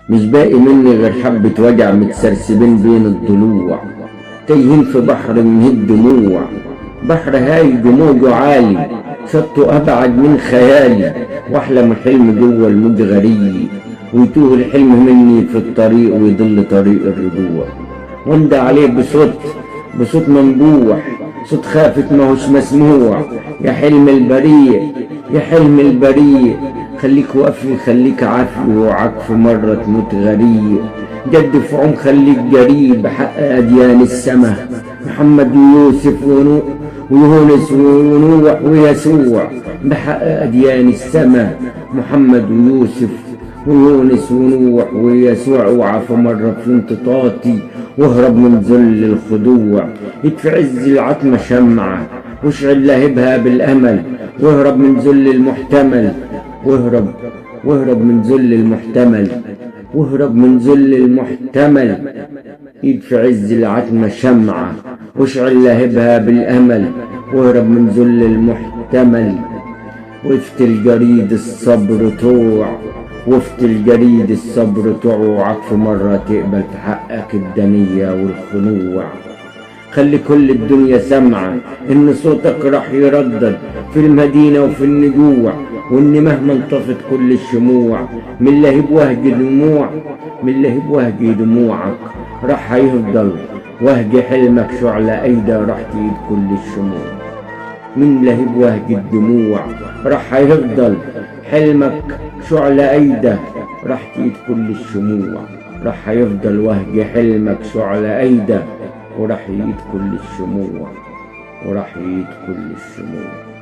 مش باقي مني غير حبة وجع متسرسبين بين الضلوع، تايهين في بحر من الدموع. بحر هايج موجه عالي، شطه أبعد من خيالي، وأحلم حلم جوه الموج غريب، ويتوه الحلم مني في الطريق ويضل طريق الرجوع. وندى عليه بصوت منبوح، صوت خافت ماهوش مسموع. يا حلم البريء، يا حلم البريء، خليك وقفي خليك عافي، وعك في مرة تموت غريق. جد في عم خليك جريء بحق أديان السما، محمد ويوسف ويونس ونوح ويسوع. بحق أديان السما، محمد ويوسف ويونس ونوح ويسوع. اوعى في مرة في انتطاطي، واهرب من ذل الخضوع. يدفع عز العتمة شمعة، واشعل لهبها بالأمل، واهرب من ذل المحتمل. واهرب من ذل المحتمل، واهرب من ذل المحتمل. يدفع عز العتمة شمعة، واشعل لهبها بالأمل، واهرب من ذل المحتمل. وقفت الجريد الصبر طوع، وقفت الجريد الصبر طوع. وعك في مرة تقبل تحقق الدنية والخنوع. خلي كل الدنيا سمعة إن صوتك راح يردد في المدينة وفي النجوع، وإن مهما انطفت كل الشموع من لهيب وهج دموعك راح هيفضل وهج حلمك شعلة أيدا راح تقيد كل الشموع. من لهيب وهج الدموع راح هيفضل حلمك شعلة أيدا راح تقيد كل الشموع. راح هيفضل وهج حلمك شعلة أيدا وراح يقيد كل الشموع، وراح يقيد كل الشموع.